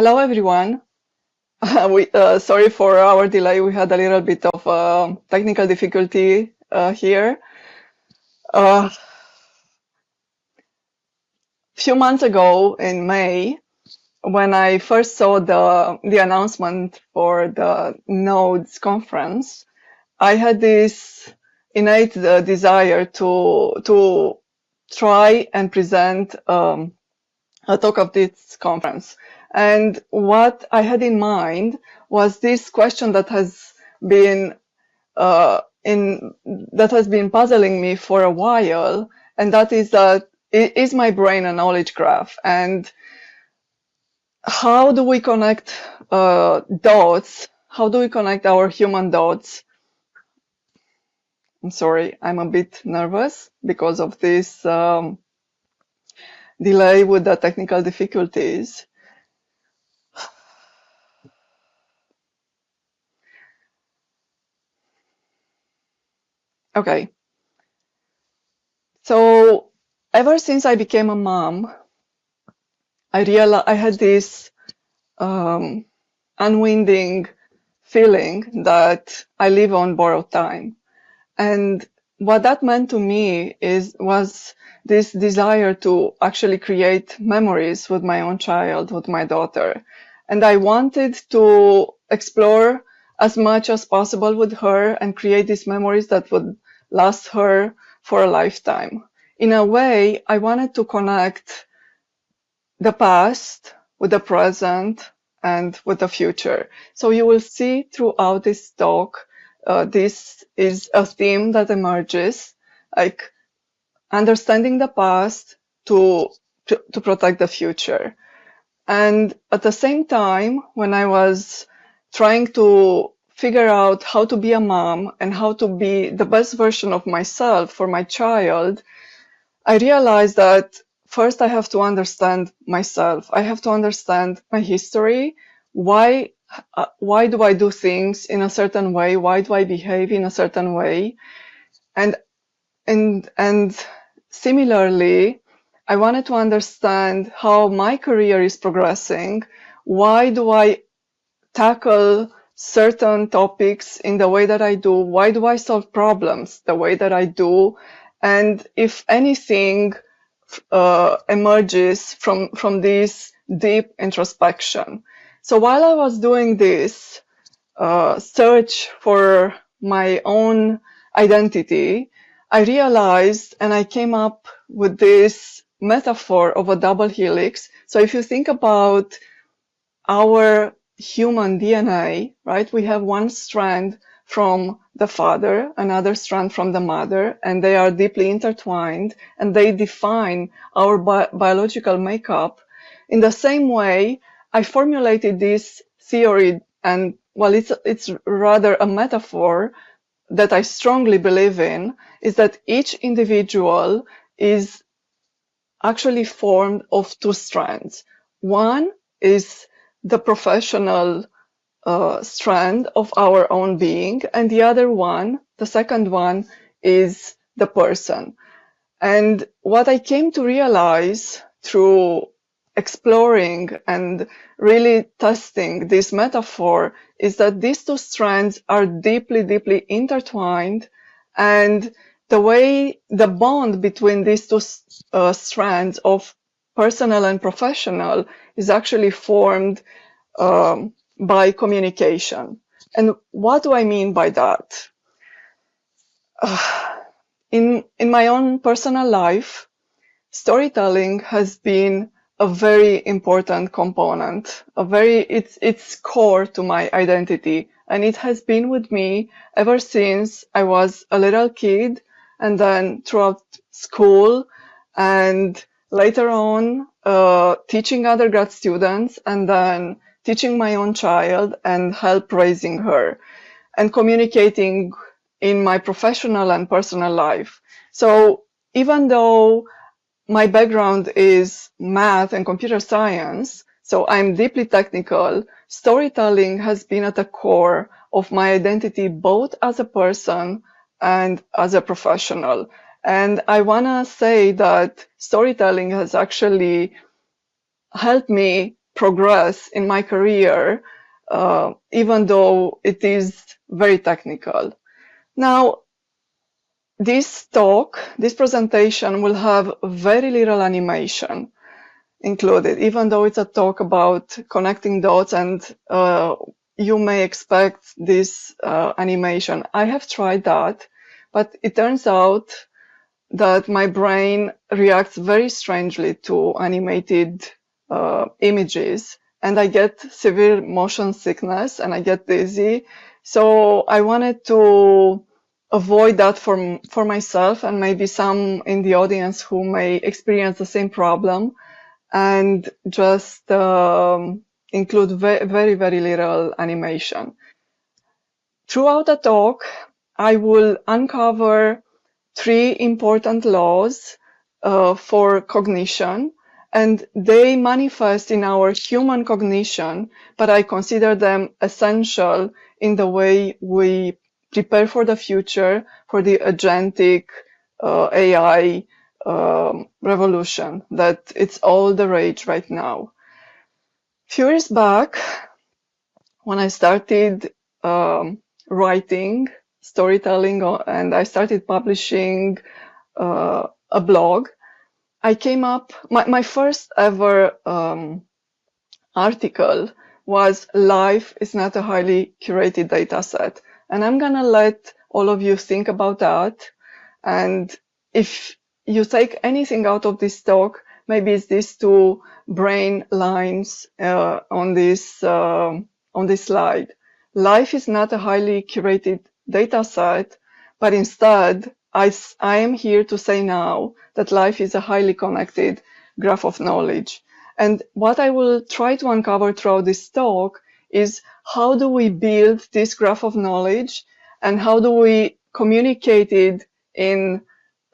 Hello, everyone. Sorry for our delay. We had a little bit of technical difficulty here. A few months ago in May, when I first saw the announcement for the Nodes conference, I had this innate desire to try and present a talk of this conference. And what I had in mind was this question that has been puzzling me for a while, and that is my brain a knowledge graph? And how do we connect dots? How do we connect our human dots? I'm sorry, I'm a bit nervous because of this delay with the technical difficulties. Okay. So ever since I became a mom, I realized I had this unwinding feeling that I live on borrowed time. And what that meant to me was this desire to actually create memories with my own child, with my daughter. And I wanted to explore as much as possible with her and create these memories that would last her for a lifetime. In a way, I wanted to connect the past with the present and with the future. So you will see throughout this talk, this is a theme that emerges, like understanding the past to protect the future. And at the same time, when I was trying to figure out how to be a mom and how to be the best version of myself for my child, I realized that first I have to understand myself. I have to understand my history. Why do I do things in a certain way? Why do I behave in a certain way? And similarly, I wanted to understand how my career is progressing. Why do I tackle certain topics in the way that I do? Why do I solve problems the way that I do? And if anything emerges from this deep introspection. So while I was doing this search for my own identity, I realized and I came up with this metaphor of a double helix. So if you think about our human DNA, right, we have one strand from the father, another strand from the mother, and they are deeply intertwined and they define our biological makeup. In the same way, I formulated this theory, and well, it's rather a metaphor that I strongly believe in, is that each individual is actually formed of two strands. One is the professional strand of our own being, and the other one, the second one, is the person. And what I came to realize through exploring and really testing this metaphor is that these two strands are deeply, deeply intertwined, and the bond between these two strands of personal and professional is actually formed by communication. And what do I mean by that? In my own personal life, storytelling has been a very important component. It's core to my identity, and it has been with me ever since I was a little kid, and then throughout school, and later on teaching undergrad students, and then teaching my own child and help raising her, and communicating in my professional and personal life. So even though my background is math and computer science, so I'm deeply technical, storytelling has been at the core of my identity, both as a person and as a professional. And I want to say that storytelling has actually helped me progress in my career, even though it is very technical. Now, this presentation will have very little animation included, even though it's a talk about connecting dots, and you may expect this animation. I have tried that, but it turns out that my brain reacts very strangely to animated images, and I get severe motion sickness and I get dizzy. So I wanted to avoid that for myself and maybe some in the audience who may experience the same problem, and just include very, very little animation. Throughout the talk, I will uncover 3 important laws for cognition, and they manifest in our human cognition, but I consider them essential in the way we prepare for the future, for the agentic AI revolution, that it's all the rage right now. Few years back, when I started writing, storytelling, and I started publishing a blog, I came up, my first ever article was "Life is not a highly curated data set." And I'm gonna let all of you think about that. And if you take anything out of this talk, maybe it's these 2 brain lines on this slide. Life is not a highly curated data set, but instead, I am here to say now that life is a highly connected graph of knowledge. And what I will try to uncover throughout this talk is, how do we build this graph of knowledge, and how do we communicate it in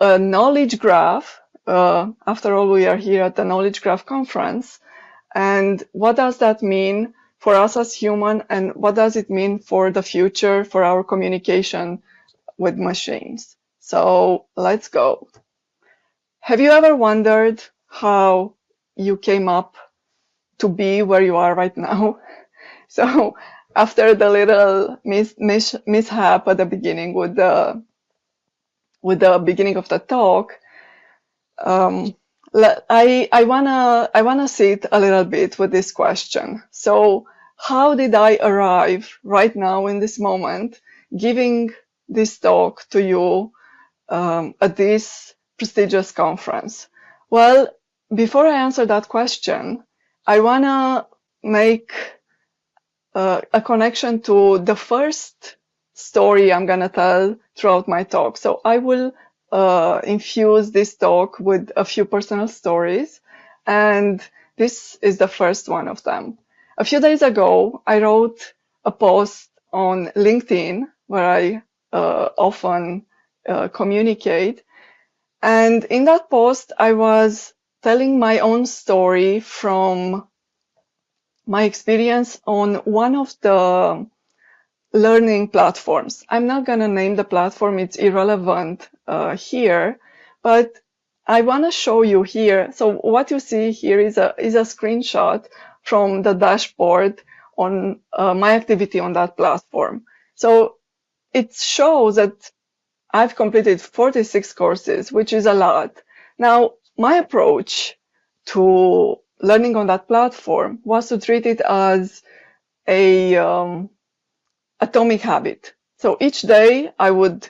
a knowledge graph? After all, we are here at the Knowledge Graph Conference. And what does that mean for us as humans, and what does it mean for the future, for our communication with machines? So let's go. Have you ever wondered how you came up to be where you are right now? So after the little mishap at the beginning with the beginning of the talk, I wanna sit a little bit with this question. So how did I arrive right now in this moment, giving this talk to you at this prestigious conference? Well, before I answer that question, I wanna make a connection to the first story I'm gonna tell throughout my talk. So I will infuse this talk with a few personal stories, and this is the first one of them. A few days ago, I wrote a post on LinkedIn where I often communicate, and in that post, I was telling my own story from my experience on one of the learning platforms. I'm not going to name the platform, it's irrelevant here, but I want to show you here. So what you see here is a screenshot from the dashboard on my activity on that platform. So it shows that I've completed 46 courses, which is a lot. Now, my approach to learning on that platform was to treat it as a atomic habit. So each day I would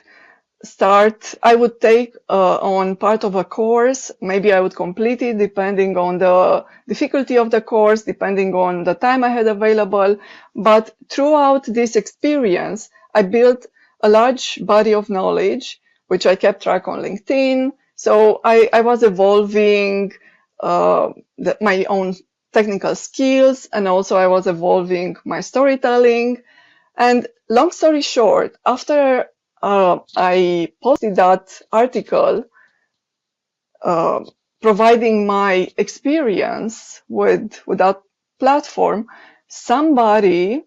take on part of a course. Maybe I would complete it depending on the difficulty of the course, depending on the time I had available. But throughout this experience, I built a large body of knowledge, which I kept track on LinkedIn. So I was evolving my own technical skills, and also I was evolving my storytelling. And long story short, after I posted that article providing my experience with that platform, somebody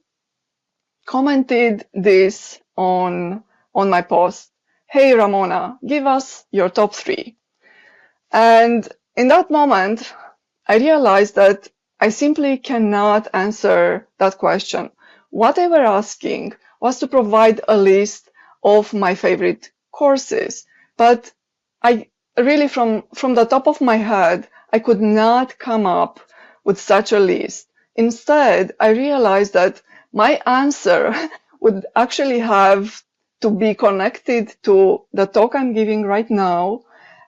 commented this on my post. Hey, Ramona, give us your top 3. And in that moment, I realized that I simply cannot answer that question. What they were asking was to provide a list of my favorite courses, but I really, from the top of my head, I could not come up with such a list. Instead, I realized that my answer would actually have to be connected to the talk I'm giving right now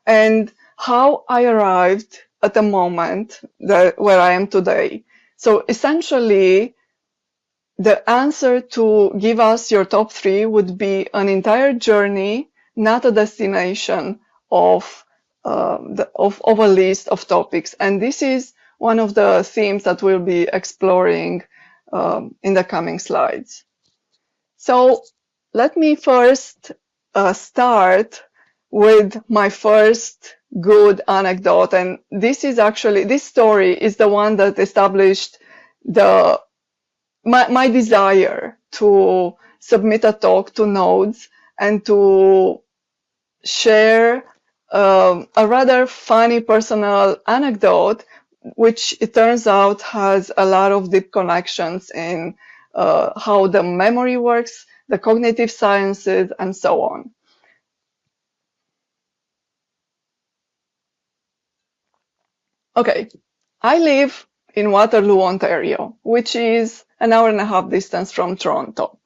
and how I arrived at the moment where I am today. So essentially, the answer to give us your top three would be an entire journey, not a destination of of a list of topics. And this is one of the themes that we'll be exploring in the coming slides. So let me first start with my first good anecdote. And this story is the one that established my desire to submit a talk to nodes and to share a rather funny personal anecdote, which it turns out has a lot of deep connections in how the memory works, the cognitive sciences, and so on. Okay, I live in Waterloo, Ontario, which is an hour and a half distance from Toronto.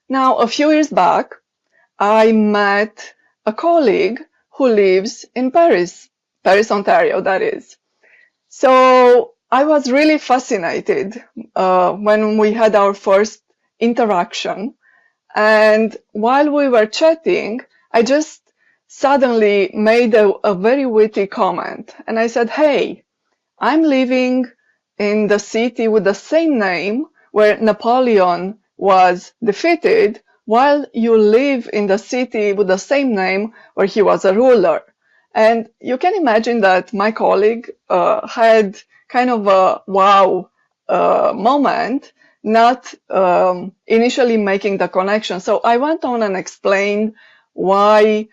Now, a few years back, I met a colleague who lives in Paris, Ontario, that is. So I was really fascinated when we had our first interaction. And while we were chatting, I just suddenly made a very witty comment. And I said, hey, I'm living in the city with the same name where Napoleon was defeated, while you live in the city with the same name where he was a ruler. And you can imagine that my colleague had kind of a wow moment, not initially making the connection. So I went on and explained why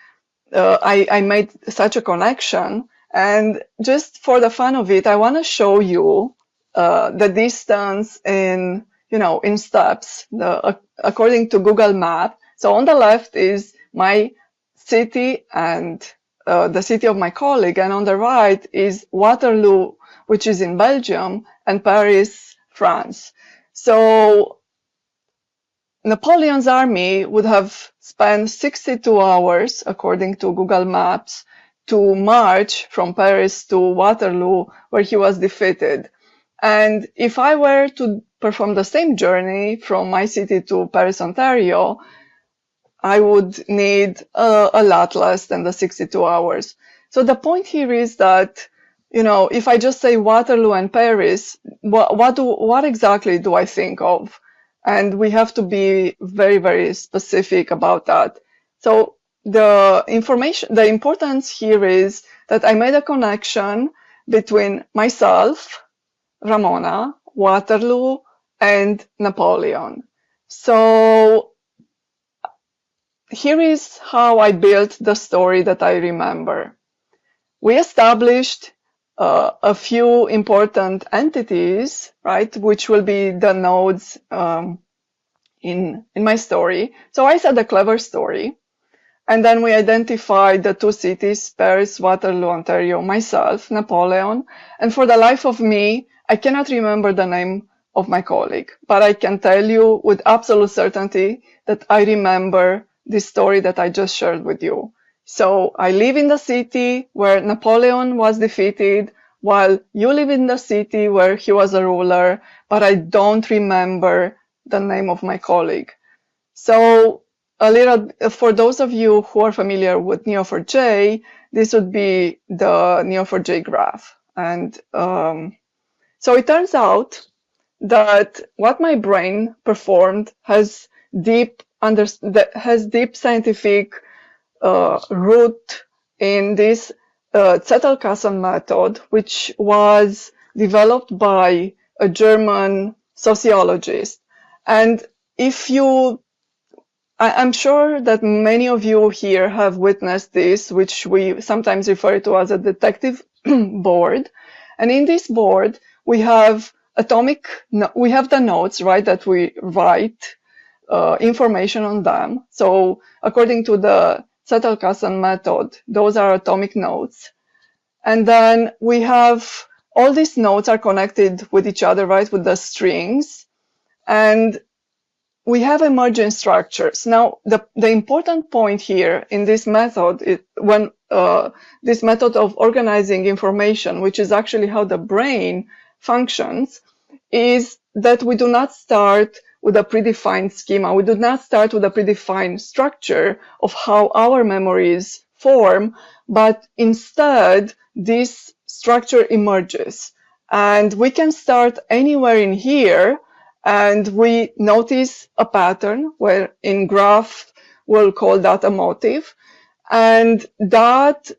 I made such a connection. And just for the fun of it, I want to show you the distance in steps, according to Google Maps. So on the left is my city and the city of my colleague, and on the right is Waterloo, which is in Belgium, and Paris, France. So Napoleon's army would have spent 62 hours, according to Google Maps, to march from Paris to Waterloo, where he was defeated. And if I were to perform the same journey from my city to Paris, Ontario, I would need a lot less than the 62 hours. So the point here is that, if I just say Waterloo and Paris, what exactly do I think of? And we have to be very, very specific about that. So the importance here is that I made a connection between myself, Ramona, Waterloo, and Napoleon. So here is how I built the story that I remember. We established a few important entities, right, which will be the nodes in my story. So I said a clever story. And then we identified the two cities, Paris, Waterloo, Ontario, myself, Napoleon. And for the life of me, I cannot remember the name of my colleague, but I can tell you with absolute certainty that I remember this story that I just shared with you. So I live in the city where Napoleon was defeated, while you live in the city where he was a ruler, but I don't remember the name of my colleague. So for those of you who are familiar with Neo4j, this would be the Neo4j graph. And so it turns out that what my brain performed has deep scientific root in this Zettelkasten method, which was developed by a German sociologist. And I'm sure that many of you here have witnessed this, which we sometimes refer to as a detective board. And in this board, we have we have the notes, right, that we write information on them. So according to the Zettelkasten method, those are atomic notes. And then we have all these notes are connected with each other, right, with the strings. And we have emergent structures. Now, the important point here in this method is when this method of organizing information, which is actually how the brain functions, is that we do not start with a predefined schema. We do not start with a predefined structure of how our memories form, but instead this structure emerges. And we can start anywhere in here, and we notice a pattern where in graph we'll call that a motif. And that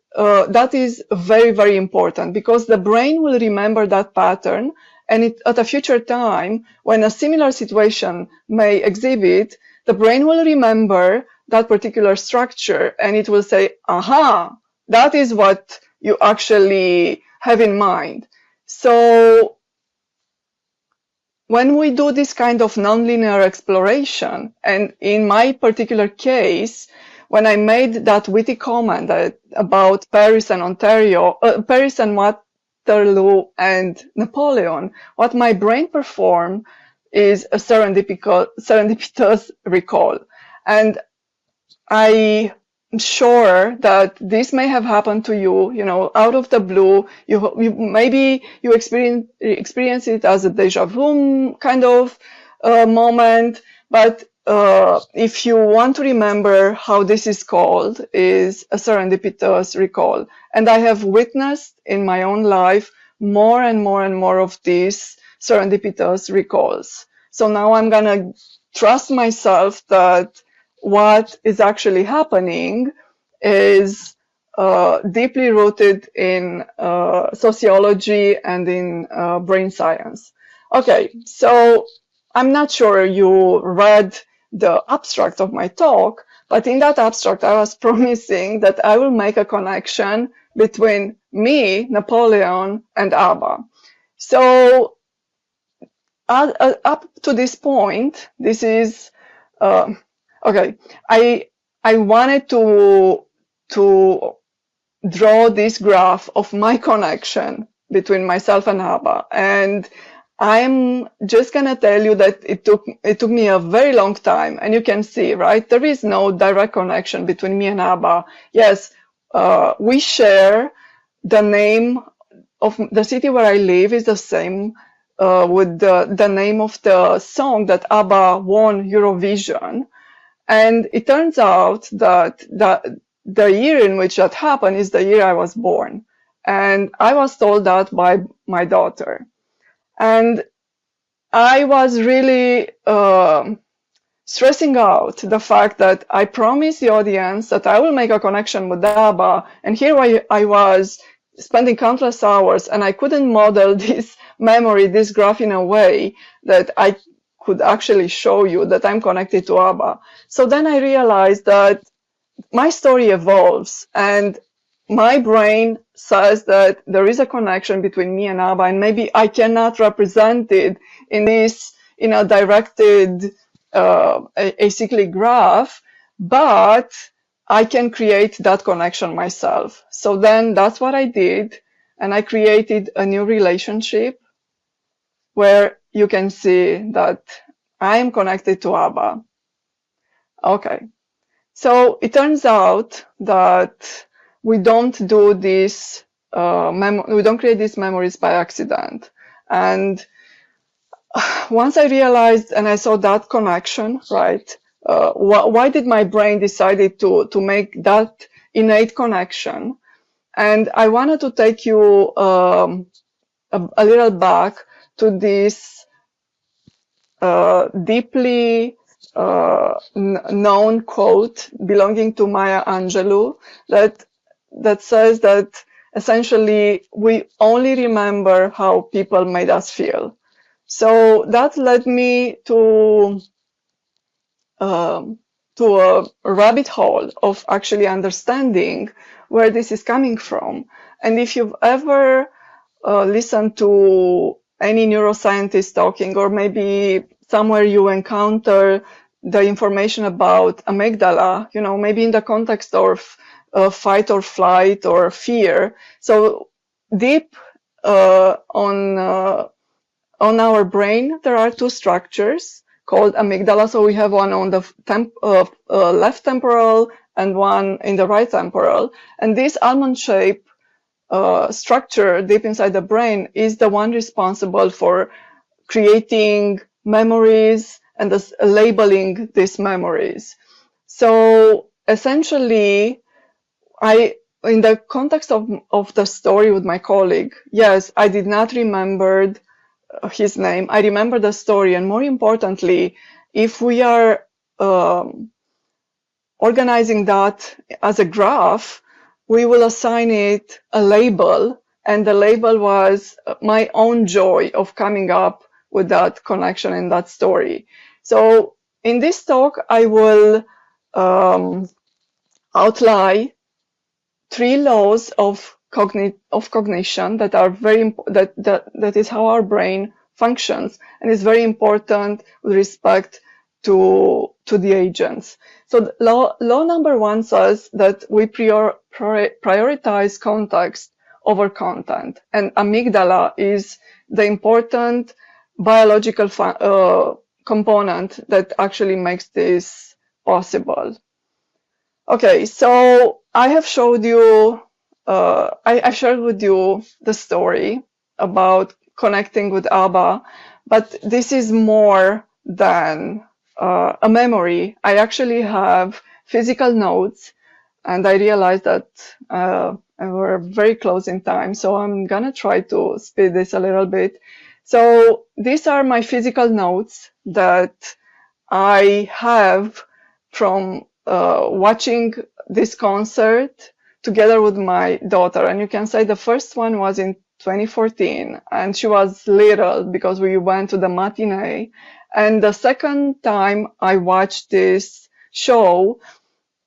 is very, very important, because the brain will remember that pattern, and at a future time, when a similar situation may exhibit, the brain will remember that particular structure, and it will say, aha, that is what you actually have in mind. So when we do this kind of nonlinear exploration, and in my particular case, when I made that witty comment about Paris and Ontario, Paris and Waterloo and Napoleon, what my brain performed is a serendipitous recall. And I'm sure that this may have happened to you, you know, out of the blue. Maybe you experience it as a deja vu kind of moment, but if you want to remember how this is called, is a serendipitous recall. And I have witnessed in my own life more and more and more of these serendipitous recalls. So now I'm gonna trust myself that what is actually happening is deeply rooted in sociology and in brain science. Okay, so I'm not sure you read the abstract of my talk, but in that abstract, I was promising that I will make a connection between me, Napoleon, and ABBA. So up to this point, this is okay. I wanted to draw this graph of my connection between myself and ABBA, and I'm just gonna tell you that it took me a very long time, and you can see, right? There is no direct connection between me and ABBA. Yes, we share the name of the city where I live is the same with the name of the song that ABBA won Eurovision. And it turns out that the year in which that happened is the year I was born. And I was told that by my daughter. And I was really stressing out the fact that I promised the audience that I will make a connection with ABBA. And here I was spending countless hours, and I couldn't model this memory, this graph, in a way that I could actually show you that I'm connected to ABBA. So then I realized that my story evolves, and my brain says that there is a connection between me and ABBA, and maybe I cannot represent it in a directed acyclic graph, but I can create that connection myself. So then that's what I did, and I created a new relationship where you can see that I am connected to ABBA. Okay, so it turns out that we don't do this, we don't create these memories by accident. And once I realized and I saw that connection, right, why did my brain decided to make that innate connection? And I wanted to take you a little back to this deeply known quote belonging to Maya Angelou that says that essentially we only remember how people made us feel. So that led me to a rabbit hole of actually understanding where this is coming from. And if you've ever listened to any neuroscientist talking, or maybe somewhere you encounter the information about amygdala, maybe in the context of fight or flight or fear. So deep on our brain, there are two structures called amygdala. So we have one on the left temporal and one in the right temporal. And this almond-shaped structure deep inside the brain is the one responsible for creating memories and labeling these memories. So essentially, in the context of the story with my colleague, yes, I did not remember his name. I remember the story, and more importantly, if we are organizing that as a graph, we will assign it a label, and the label was my own joy of coming up with that connection in that story. So in this talk, I will outline 3 laws of cognition that are very that is how our brain functions, and is very important with respect to the agents. So law number 1 says that we prioritize context over content, and amygdala is the important biological component that actually makes this possible. Okay, so I have showed you, I shared with you the story about connecting with ABBA, but this is more than a memory. I actually have physical notes, and I realized that we're very close in time, so I'm gonna try to speed this a little bit. So these are my physical notes that I have from watching this concert together with my daughter. And you can say the first one was in 2014, and she was little because we went to the matinee. And the second time I watched this show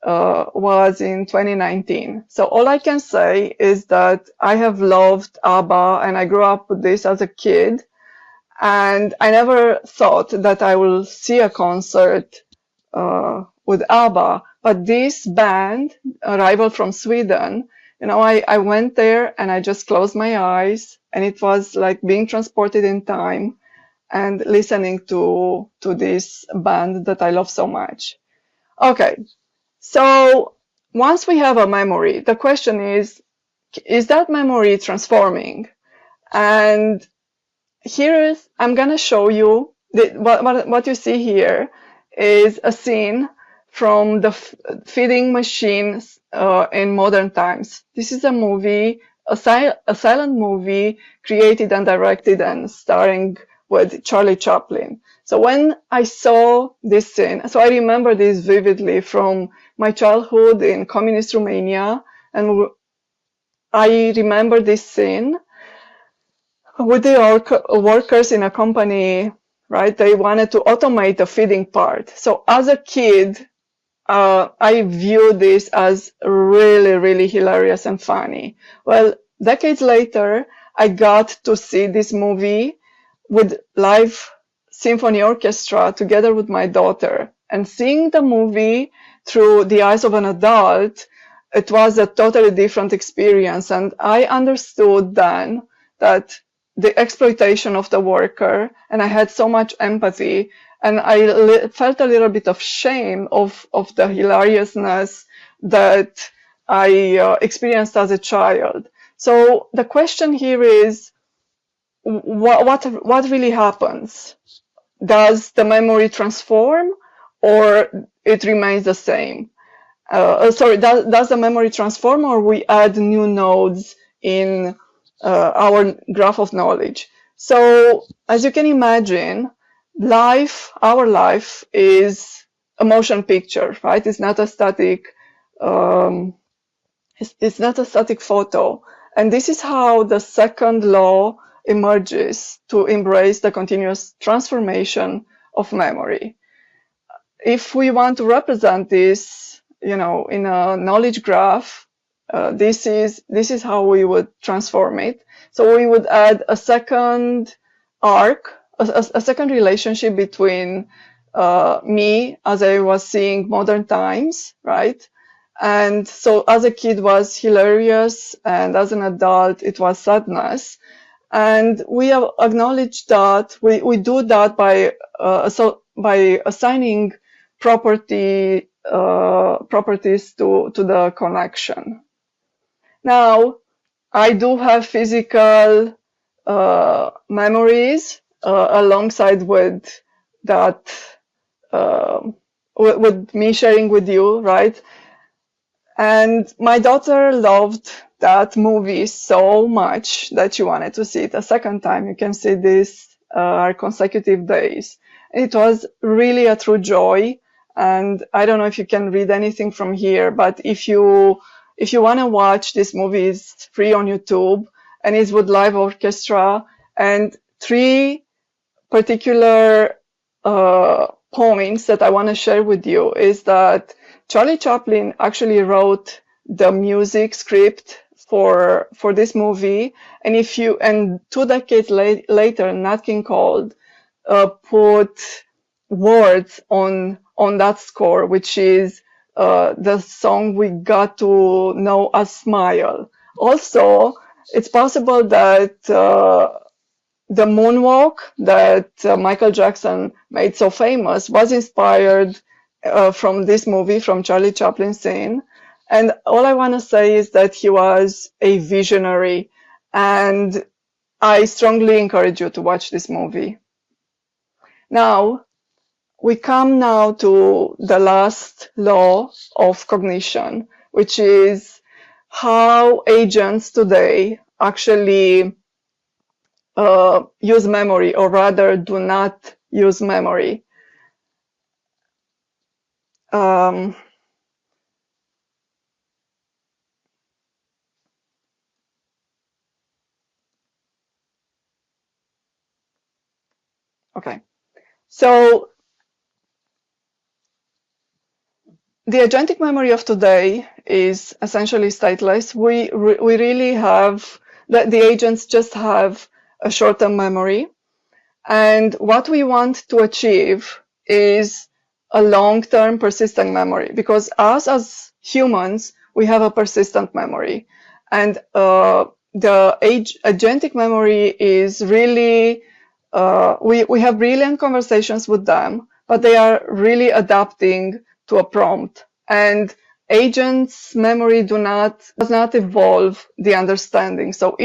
was in 2019. So all I can say is that I have loved ABBA, and I grew up with this as a kid. And I never thought that I will see a concert with ABBA, but this band, a rival from Sweden, I went there and I just closed my eyes, and it was like being transported in time and listening to this band that I love so much. Okay, so once we have a memory, the question is that memory transforming? And I'm gonna show you what you see here is a scene from the feeding machines in modern times. This is a movie, a silent movie created and directed and starring with Charlie Chaplin. So when I saw this scene, so I remember this vividly from my childhood in communist Romania, and I remember this scene with the workers in a company, right? They wanted to automate the feeding part. So as a kid, I viewed this as really, really hilarious and funny. Well, decades later, I got to see this movie with live symphony orchestra together with my daughter. And seeing the movie through the eyes of an adult, it was a totally different experience. And I understood then that the exploitation of the worker, and I had so much empathy, and I felt a little bit of shame of the hilariousness that I experienced as a child. So the question here is, what really happens? Does the memory transform, or it remains the same? Sorry, does the memory transform, or we add new nodes in our graph of knowledge? So as you can imagine, our life is a motion picture, right? It's not a static, it's not a static photo. And this is how the second law emerges to embrace the continuous transformation of memory. If we want to represent this, in a knowledge graph, this is how we would transform it. So we would add a second arc, a second relationship between me as I was seeing modern times, right? And so as a kid was hilarious, and as an adult it was sadness. And we have acknowledged that we do that by assigning properties to the connection. Now, I do have physical memories alongside with that, uh, with me sharing with you, right? And my daughter loved that movie so much that she wanted to see it a second time. You can see this consecutive days. It was really a true joy. And I don't know if you can read anything from here, but if you want to watch this movie, it's free on YouTube, and it's with live orchestra. And three particular points that I want to share with you is that Charlie Chaplin actually wrote the music script for this movie, and and 2 decades later, Nat King Cole put words on that score, which is the song we got to know as Smile. Also, it's possible that the moonwalk that Michael Jackson made so famous was inspired from this movie, from Charlie Chaplin's scene. And all I want to say is that he was a visionary, and I strongly encourage you to watch this movie. Now, we come now to the last law of cognition, which is how agents today actually use memory, or rather do not use memory. Okay, so the agentic memory of today is essentially stateless. We really have the agents just have a short-term memory, and what we want to achieve is a long-term persistent memory, because us as humans, we have a persistent memory, and the agentic memory is really we have brilliant conversations with them, but they are really adapting to a prompt. And agents' memory does not evolve the understanding. So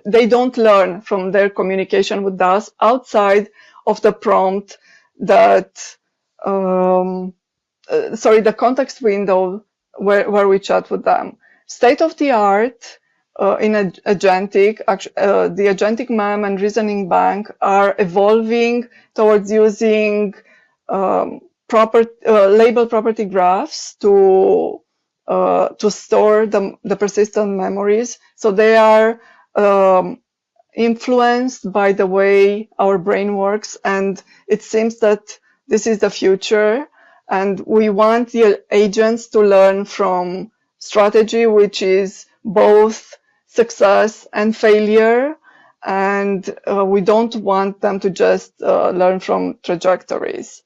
they don't learn from their communication with us outside of the prompt that, the context window where we chat with them. State of the art in agentic, the agentic MEM and reasoning bank are evolving towards using label property graphs to store the persistent memories. So they are influenced by the way our brain works, and it seems that this is the future. And we want the agents to learn from strategy, which is both success and failure, and we don't want them to just learn from trajectories.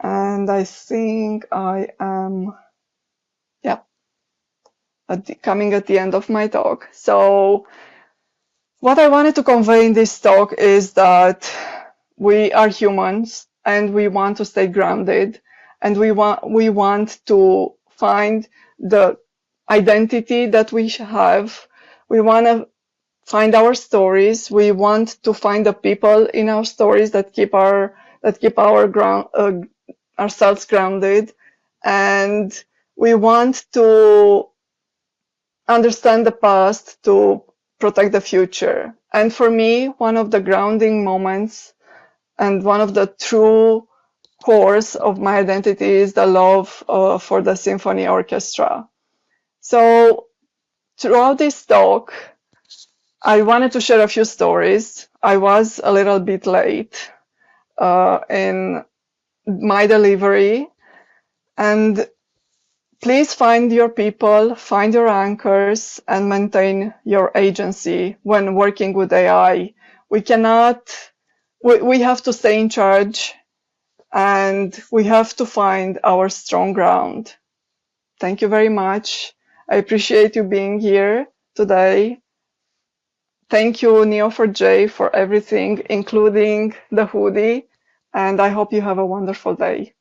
And I think I am, coming at the end of my talk. So what I wanted to convey in this talk is that we are humans, and we want to stay grounded, and we want to find the identity that we have. We want to find our stories. We want to find the people in our stories that keep ourselves grounded, and we want to understand the past to protect the future. And for me, one of the grounding moments and one of the true cores of my identity is the love for the symphony orchestra. So throughout this talk, I wanted to share a few stories. I was a little bit late in my delivery, and please find your people, find your anchors, and maintain your agency when working with AI. We cannot we have to stay in charge, and we have to find our strong ground. Thank you very much. I appreciate you being here today. Thank you, Neo4j, for everything, including the hoodie, and I hope you have a wonderful day.